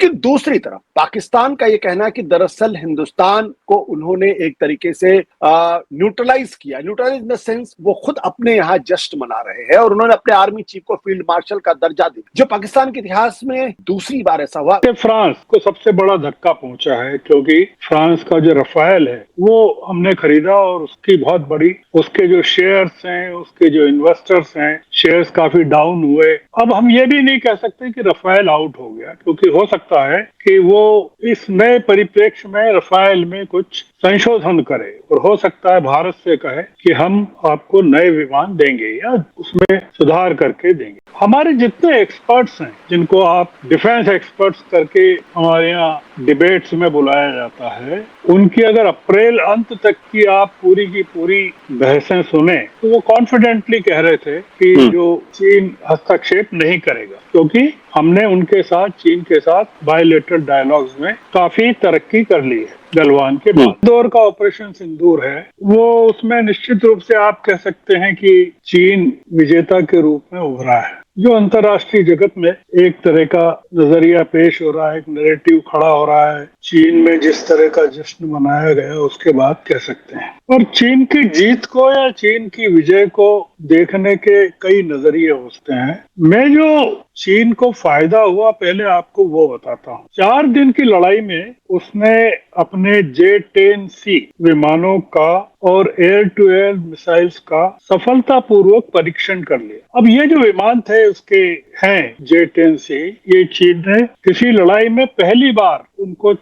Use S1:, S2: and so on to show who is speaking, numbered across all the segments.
S1: कि दूसरी तरफ पाकिस्तान का ये कहना है कि दरअसल हिंदुस्तान को उन्होंने एक तरीके से न्यूट्रलाइज किया। न्यूट्रलाइज इन द सेंस वो खुद अपने यहाँ जश्न मना रहे हैं और उन्होंने अपने आर्मी चीफ को फील्ड मार्शल का दर्जा दिया, जो पाकिस्तान के इतिहास में दूसरी बार ऐसा हुआ।
S2: फ्रांस को सबसे बड़ा धक्का पहुंचा है, क्योंकि फ्रांस का जो रफाल है वो हमने खरीदा और उसकी बहुत बड़ी, उसके जो शेयर्स हैं, उसके जो इन्वेस्टर्स हैं, शेयर्स काफी डाउन हुए। अब हम ये भी नहीं कह सकते कि रफाल आउट हो गया, क्योंकि हो सकता है कि वो इस नए परिप्रेक्ष्य में रफाल में कुछ संशोधन करे और हो सकता है भारत से कहे कि हम आपको नए विमान देंगे या उसमें सुधार करके देंगे। हमारे जितने एक्सपर्ट्स हैं, जिनको आप डिफेंस एक्सपर्ट्स करके हमारे यहाँ डिबेट्स में बुलाया जाता है, उनकी अगर अप्रैल अंत तक की आप पूरी की पूरी बहसें सुने तो वो कॉन्फिडेंटली कह रहे थे कि जो चीन हस्तक्षेप नहीं करेगा, क्योंकि हमने उनके साथ, चीन के साथ बायलैटरल डायलॉग्स में काफी तरक्की कर ली है गलवान के बाद। दौर का ऑपरेशन सिंदूर है, वो उसमें निश्चित रूप से आप कह सकते हैं कि चीन विजेता के रूप में उभरा है। जो अंतर्राष्ट्रीय जगत में एक तरह का नजरिया पेश हो रहा है, एक नैरेटिव खड़ा हो रहा है, चीन में जिस तरह का जश्न मनाया गया उसके बाद कह सकते हैं। और चीन की जीत को या चीन की विजय को देखने के कई नजरिए होते हैं। मैं जो चीन को फायदा हुआ पहले आपको वो बताता हूँ। 4 दिन की लड़ाई में उसने अपने J-10C विमानों का और एयर टू एयर मिसाइल्स का सफलतापूर्वक परीक्षण कर लिया। अब ये जो विमान थे उसके हैं J-10C, ये चीन ने किसी लड़ाई में पहली बार उनको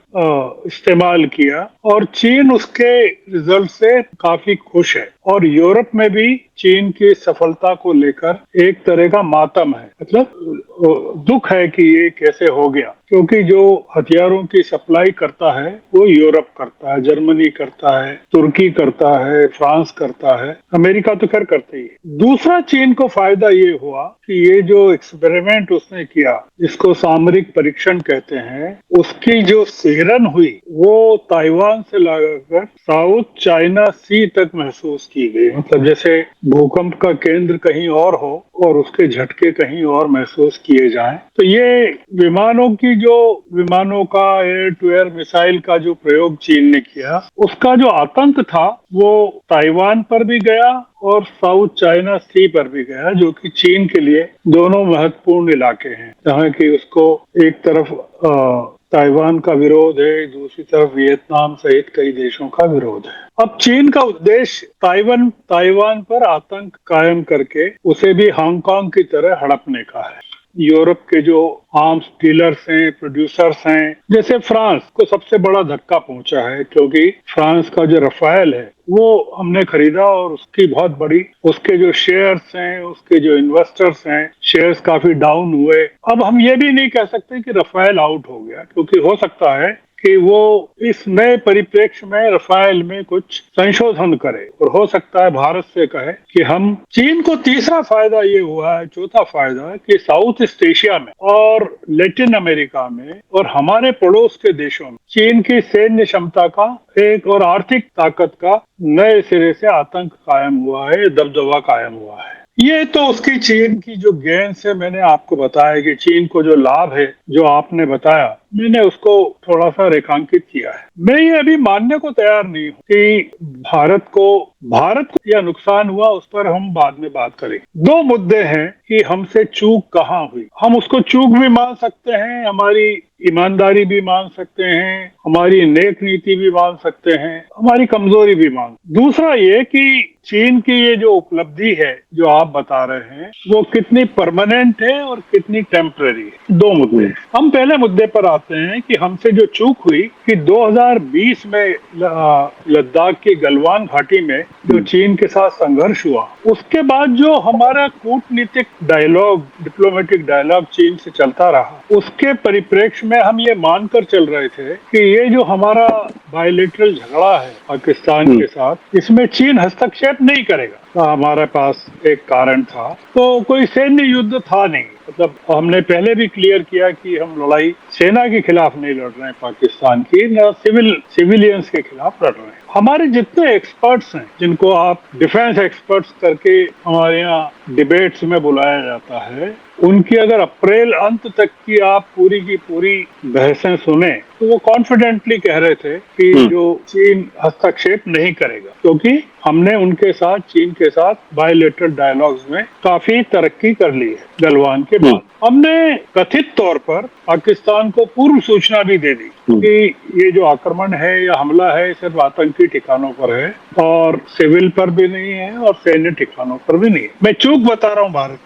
S2: इस्तेमाल किया और चीन उसके रिजल्ट से काफी खुश है। और यूरोप में भी चीन की सफलता को लेकर एक तरह का मातम है, मतलब दुख है कि ये कैसे हो गया, क्योंकि जो हथियारों की सप्लाई करता है वो यूरोप करता है, जर्मनी करता है, तुर्की करता है, फ्रांस करता है, अमेरिका तो खैर करते ही है। दूसरा चीन को फायदा ये हुआ कि ये जो एक्सपेरिमेंट उसने किया, जिसको सामरिक परीक्षण कहते हैं, उसकी जो सिहरन हुई वो ताइवान से लगाकर साउथ चाइना सी तक महसूस की गई। मतलब जैसे भूकंप का केंद्र कहीं और हो और उसके झटके कहीं और महसूस किए जाएं। तो ये विमानों का एयर टू एयर मिसाइल का जो प्रयोग चीन ने किया, उसका जो आतंक था वो ताइवान पर भी गया और साउथ चाइना सी पर भी गया, जो कि चीन के लिए दोनों महत्वपूर्ण इलाके हैं, जहाँ की उसको एक तरफ ताइवान का विरोध है, दूसरी तरफ वियतनाम सहित कई देशों का विरोध है। अब चीन का उद्देश्य ताइवान पर आतंक कायम करके उसे भी हांगकांग की तरह हड़पने का है। यूरोप के जो आर्म्स डीलर्स हैं, प्रोड्यूसर्स हैं, जैसे फ्रांस को सबसे बड़ा धक्का पहुंचा है, क्योंकि फ्रांस का जो रफाल है वो हमने खरीदा और उसकी बहुत बड़ी, उसके जो शेयर्स हैं, उसके जो इन्वेस्टर्स हैं, शेयर्स काफी डाउन हुए। अब हम ये भी नहीं कह सकते कि रफाल आउट हो गया, क्योंकि हो सकता है कि वो इस नए परिप्रेक्ष्य में रफाल में कुछ संशोधन करे और हो सकता है भारत से कहे कि हम। चीन को तीसरा फायदा ये हुआ है, चौथा फायदा, कि साउथ ईस्ट एशिया में और लैटिन अमेरिका में और हमारे पड़ोस के देशों में चीन की सैन्य क्षमता का एक और आर्थिक ताकत का नए सिरे से आतंक कायम हुआ है, दबदबा कायम हुआ है। ये तो उसकी चीन की जो गेन से मैंने आपको बताया कि चीन को जो लाभ है, जो आपने बताया, मैंने उसको थोड़ा सा रेखांकित किया है। मैं ये अभी मानने को तैयार नहीं हूँ कि भारत को या नुकसान हुआ, उस पर हम बाद में बात करेंगे। 2 मुद्दे हैं कि हमसे चूक कहाँ हुई। हम उसको चूक भी मान सकते हैं, हमारी ईमानदारी भी मान सकते हैं, हमारी नेक नीति भी मान सकते हैं, हमारी कमजोरी भी मान। दूसरा ये कि चीन की ये जो उपलब्धि है जो आप बता रहे हैं, वो कितनी परमानेंट है और कितनी टेम्पररी है। 2 मुद्दे। हम पहले मुद्दे पर आते हैं कि हमसे जो चूक हुई कि 2020 में लद्दाख की गलवान घाटी में जो चीन के साथ संघर्ष हुआ, उसके बाद जो हमारा कूटनीतिक डायलॉग, डिप्लोमेटिक डायलॉग चीन से चलता रहा, उसके परिप्रेक्ष्य में हम ये मानकर चल रहे थे कि ये जो हमारा बायलैटरल झगड़ा है पाकिस्तान के साथ, इसमें चीन हस्तक्षेप नहीं करेगा। का हमारे पास एक कारण था, तो कोई सैन्य युद्ध था नहीं। मतलब हमने पहले भी क्लियर किया कि हम लड़ाई सेना के खिलाफ नहीं लड़ रहे हैं पाकिस्तान की, न सिविलियंस के खिलाफ लड़ रहे हैं। हमारे जितने एक्सपर्ट्स हैं, जिनको आप डिफेंस एक्सपर्ट्स करके हमारे यहाँ डिबेट्स में बुलाया जाता है, उनकी अगर अप्रैल अंत तक की आप पूरी की पूरी बहसें सुने तो वो कॉन्फिडेंटली कह रहे थे कि जो चीन हस्तक्षेप नहीं करेगा, क्योंकि हमने उनके साथ, चीन के साथ बायलैटरल डायलॉग्स में काफी तरक्की कर ली है गलवान के बाद। हमने कथित तौर पर पाकिस्तान को पूर्व सूचना भी दे दी कि ये जो आक्रमण है या हमला है सिर्फ आतंकी ठिकानों पर है और सिविल पर भी नहीं है और सैन्य ठिकानों पर भी नहीं है। मैं चूक बता रहा हूँ भारत।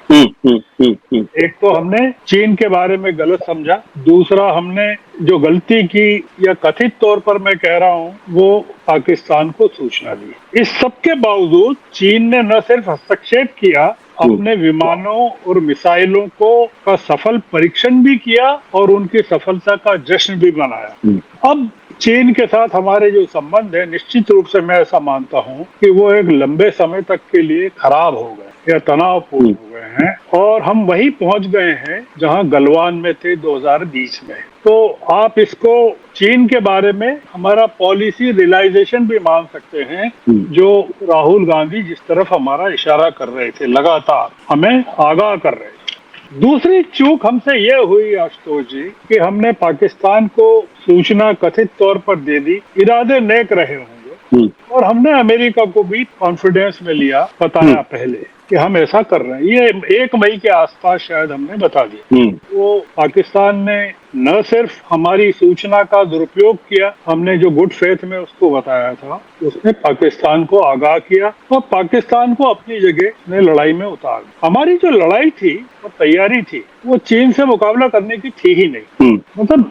S2: एक तो हमने चीन के बारे में गलत समझा, दूसरा हमने जो गलती की या कथित तौर पर मैं कह रहा हूँ वो पाकिस्तान को सूचना दी। इस सब के बावजूद चीन ने न सिर्फ हस्तक्षेप किया, अपने विमानों और मिसाइलों का सफल परीक्षण भी किया और उनकी सफलता का जश्न भी मनाया। अब चीन के साथ हमारे जो संबंध है, निश्चित रूप से मैं ऐसा मानता हूं कि वो एक लंबे समय तक के लिए खराब हो गए या तनावपूर्ण हो गए हैं, और हम वहीं पहुंच गए हैं जहां गलवान में थे 2020 में। तो आप इसको चीन के बारे में हमारा पॉलिसी रियलाइजेशन भी मान सकते हैं, जो राहुल गांधी जिस तरफ हमारा इशारा कर रहे थे, लगातार हमें आगाह कर रहे थे। दूसरी चूक हमसे यह हुई आशुतोष जी कि हमने पाकिस्तान को सूचना कथित तौर पर दे दी, इरादे नेक रहे होंगे, और हमने अमेरिका को भी कॉन्फिडेंस में लिया, बताया पहले कि हम ऐसा कर रहे हैं। ये 1 मई के आसपास शायद हमने बता दिया। वो पाकिस्तान ने न सिर्फ हमारी सूचना का दुरुपयोग किया, हमने जो गुड फेथ में उसको बताया था, उसने पाकिस्तान को आगाह किया और पाकिस्तान को अपनी जगह ने लड़ाई में उतार दिया। हमारी जो लड़ाई थी और तैयारी थी वो चीन से मुकाबला करने की थी ही नहीं। मतलब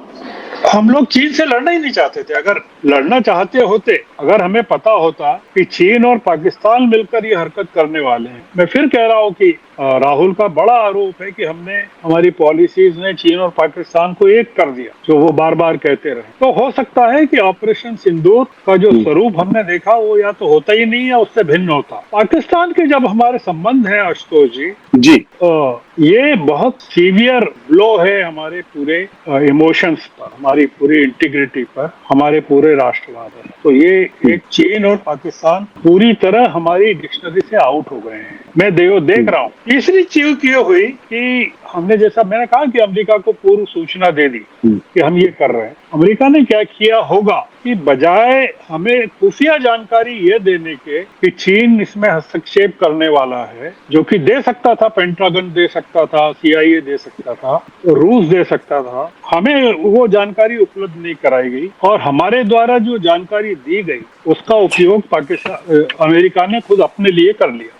S2: हम लोग चीन से लड़ना ही नहीं चाहते थे। अगर लड़ना चाहते होते, अगर हमें पता होता कि चीन और पाकिस्तान मिलकर ये हरकत करने वाले हैं, मैं फिर कह रहा हूँ कि राहुल का बड़ा आरोप है कि हमने, हमारी पॉलिसीज ने चीन और पाकिस्तान को एक कर दिया, जो वो बार बार कहते रहे। तो हो सकता है कि ऑपरेशन सिंदूर का जो स्वरूप हमने देखा वो या तो होता ही नहीं या उससे भिन्न होता। पाकिस्तान के जब हमारे संबंध है आशुतोष जी, ये बहुत सीवियर ब्लो है हमारे पूरे इमोशंस पर, हमारी पूरी इंटीग्रिटी पर, हमारे पूरे राष्ट्रवाद पर। तो ये एक चीन और पाकिस्तान पूरी तरह हमारी डिक्शनरी से आउट हो गए हैं, मैं देख रहा हूँ। तीसरी चीज ये हुई कि हमने, जैसा मैंने कहा कि अमेरिका को पूर्व सूचना दे दी कि हम ये कर रहे हैं। अमेरिका ने क्या किया होगा कि बजाय हमें खुफिया जानकारी ये देने के कि चीन इसमें हस्तक्षेप करने वाला है, जो कि दे सकता था, पेंटागन दे सकता था, CIA दे सकता था, रूस दे सकता था, हमें वो जानकारी उपलब्ध नहीं कराई गई और हमारे द्वारा जो जानकारी दी गई उसका उपयोग अमेरिका ने खुद अपने लिए कर लिया।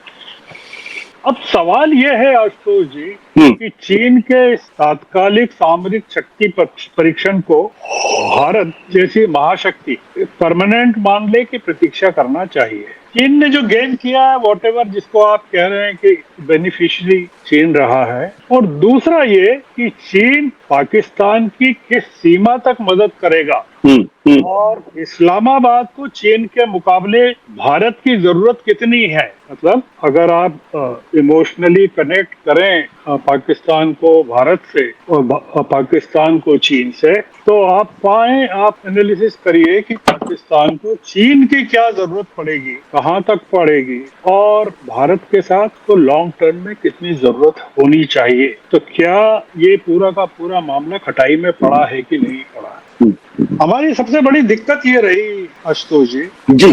S2: अब सवाल यह है आशुतोष जी कि चीन के तात्कालिक सामरिक शक्ति परीक्षण को भारत जैसी महाशक्ति परमानेंट मान ले कि प्रतीक्षा करना चाहिए। चीन ने जो गेन किया है, वॉटेवर जिसको आप कह रहे हैं कि बेनिफिशियरी चीन रहा है, और दूसरा ये कि चीन पाकिस्तान की किस सीमा तक मदद करेगा और इस्लामाबाद को चीन के मुकाबले भारत की जरूरत कितनी है। मतलब अगर आप इमोशनली कनेक्ट करें पाकिस्तान को भारत से और पाकिस्तान को चीन से, तो आप एनालिसिस करिए कि पाकिस्तान को चीन की क्या जरूरत पड़ेगी, कहाँ तक पड़ेगी, और भारत के साथ तो लॉन्ग टर्म में कितनी जरूरत होनी चाहिए। तो क्या ये पूरा का पूरा मामला खटाई में पड़ा है कि नहीं पड़ा है। हमारी सबसे बड़ी दिक्कत ये रही आशुतोष जी,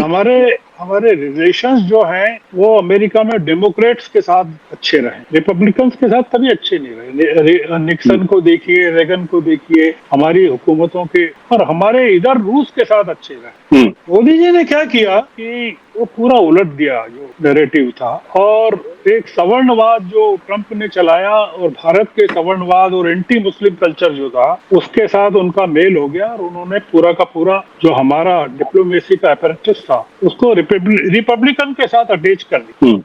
S2: हमारे रिलेशंस जो हैं वो अमेरिका में डेमोक्रेट्स के साथ अच्छे रहे, रिपब्लिकन्स के साथ कभी अच्छे नहीं रहे। निक्सन को देखिए, रेगन को देखिए, हमारी हुकूमतों के, और हमारे इधर रूस के साथ अच्छे रहे। मोदी जी ने क्या किया कि वो पूरा उलट दिया जो नैरेटिव था, और एक सवर्णवाद जो ट्रंप ने चलाया और भारत के सवर्णवाद और एंटी मुस्लिम कल्चर जो था उसके साथ उनका मेल हो गया, और उन्होंने पूरा का पूरा जो हमारा डिप्लोमेसी का अपैरेटस था उसको रिपब्लिकन के साथ अटैच कर दिया।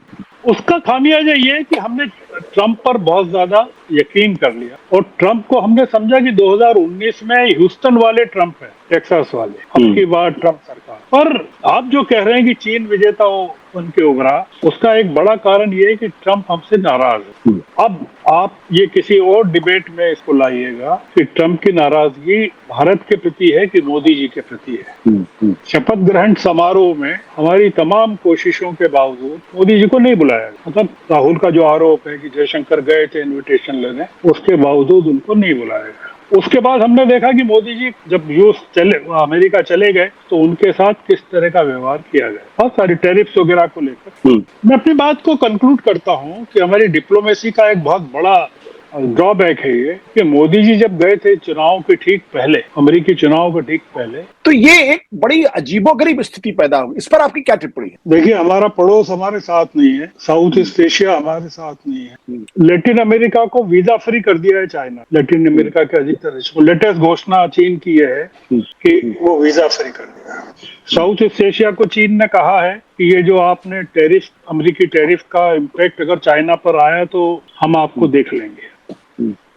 S2: उसका खामियाजा ये है कि हमने ट्रंप पर बहुत ज्यादा यकीन कर लिया, और ट्रंप को हमने समझा कि 2019 में ह्यूस्टन वाले ट्रंप है, टेक्सास वाले, अब की बार ट्रंप सरकार। और आप जो कह रहे हैं कि चीन विजेता हो बन के उभरा, उसका एक बड़ा कारण ये है कि ट्रंप हमसे नाराज है। अब आप ये किसी और डिबेट में इसको लाइएगा कि ट्रंप की नाराजगी भारत के प्रति है कि मोदी जी के प्रति है। शपथ ग्रहण समारोह में हमारी तमाम कोशिशों के बावजूद मोदी जी को नहीं बुलाया गया। मतलब राहुल का जो आरोप है कि जयशंकर गए थे इनविटेशन लेने, उसके बावजूद उनको नहीं बुलाया गया। उसके बाद हमने देखा कि मोदी जी जब अमेरिका चले गए तो उनके साथ किस तरह का व्यवहार किया गया, बहुत सारी टैरिफ्स वगैरह को लेकर। मैं अपनी बात को कंक्लूड करता हूं कि हमारी डिप्लोमेसी का एक बहुत बड़ा ड्रॉबैक है ये कि मोदी जी जब गए थे चुनाव के ठीक पहले, अमेरिकी चुनाव के ठीक पहले,
S1: तो ये एक बड़ी अजीबोगरीब स्थिति पैदा हुई। इस पर आपकी क्या टिप्पणी है?
S2: देखिए, हमारा पड़ोस हमारे साथ नहीं है, साउथ ईस्ट एशिया हमारे साथ नहीं है। लैटिन अमेरिका को वीजा फ्री कर दिया है चाइना। लैटिन अमेरिका के अधिकतर देशों, लेटेस्ट घोषणा चीन की है कि वो वीजा फ्री कर दिया। साउथ ईस्ट एशिया को चीन ने कहा है कि ये जो आपने टैरिफ, अमेरिकी टैरिफ का इम्पैक्ट अगर चाइना पर आया तो हम आपको देख लेंगे।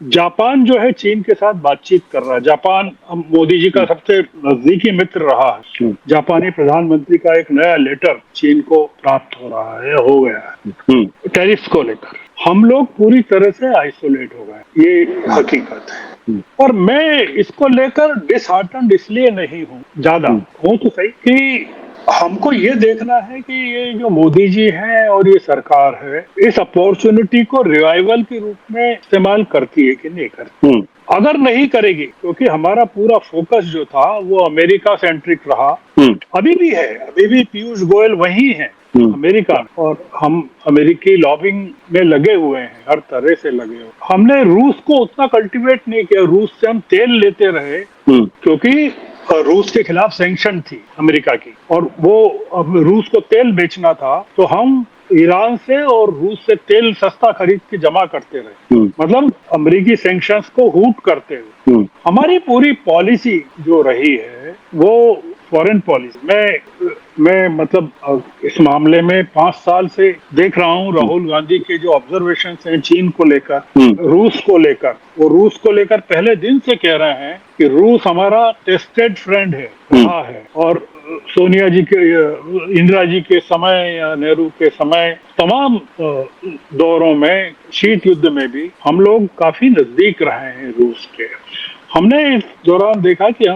S2: जापान जो है चीन के साथ बातचीत कर रहा है। जापान मोदी जी का सबसे नजदीकी मित्र रहा है। जापानी प्रधानमंत्री का एक नया लेटर चीन को प्राप्त हो रहा है, हो गया है टैरिफ को लेकर। हम लोग पूरी तरह से आइसोलेट हो गए, ये हकीकत है। और मैं इसको लेकर डिसहार्टन्ड इसलिए नहीं हूँ, ज्यादा हूँ तो सही, कि हमको ये देखना है कि ये जो मोदी जी हैं और ये सरकार है, इस अपॉर्चुनिटी को रिवाइवल के रूप में इस्तेमाल करती है कि नहीं करती। अगर नहीं करेगी, क्योंकि हमारा पूरा फोकस जो था वो अमेरिका सेंट्रिक रहा, अभी भी है, अभी भी पीयूष गोयल वही है अमेरिका, और हम अमेरिकी लॉबिंग में लगे हुए हैं, हर तरह से लगे हुए। हमने रूस को उतना कल्टीवेट नहीं किया। रूस से हम तेल लेते रहे क्योंकि रूस के खिलाफ सैंक्शन थी अमेरिका की, और वो अब रूस को तेल बेचना था तो हम ईरान से और रूस से तेल सस्ता खरीद के जमा करते रहे, मतलब अमेरिकी सैंक्शंस को हूट करते हुए। हमारी पूरी पॉलिसी जो रही है वो फॉरेन पॉलिसी, मैं मतलब इस मामले में 5 साल से देख रहा हूँ राहुल गांधी के जो ऑब्जर्वेशंस हैं चीन को लेकर, रूस को लेकर, वो रूस को लेकर पहले दिन से कह रहे हैं कि रूस हमारा टेस्टेड फ्रेंड है, रहा है। और सोनिया जी के, इंदिरा जी के समय या नेहरू के समय, तमाम दौरों में, शीत युद्ध में भी हम लोग काफी नजदीक रहे हैं रूस के। हमने इस दौरान देखा कि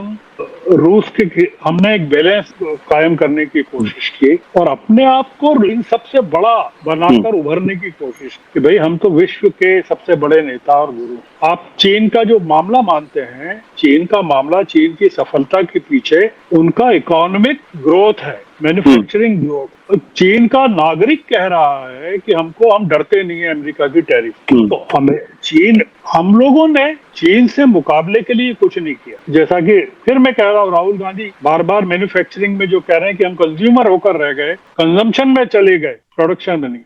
S2: हमने एक बैलेंस कायम करने की कोशिश की और अपने आप को इन सबसे बड़ा बनाकर उभरने की कोशिश कि भाई हम तो विश्व के सबसे बड़े नेता और गुरु। आप चीन का जो मामला मानते हैं, चीन का मामला, चीन की सफलता के पीछे उनका इकोनॉमिक ग्रोथ है, मैन्युफैक्चरिंग ग्रोथ। चीन का नागरिक कह रहा है कि हम डरते नहीं है अमेरिका की टैरिफ। तो हम लोगों ने चीन से मुकाबले के लिए कुछ नहीं किया। जैसा कि फिर मैं कह रहा हूँ, राहुल गांधी बार बार मैन्युफैक्चरिंग में जो कह रहे हैं कि हम कंज्यूमर होकर रह गए, कंजम्पशन में चले गए, प्रोडक्शन में नहीं।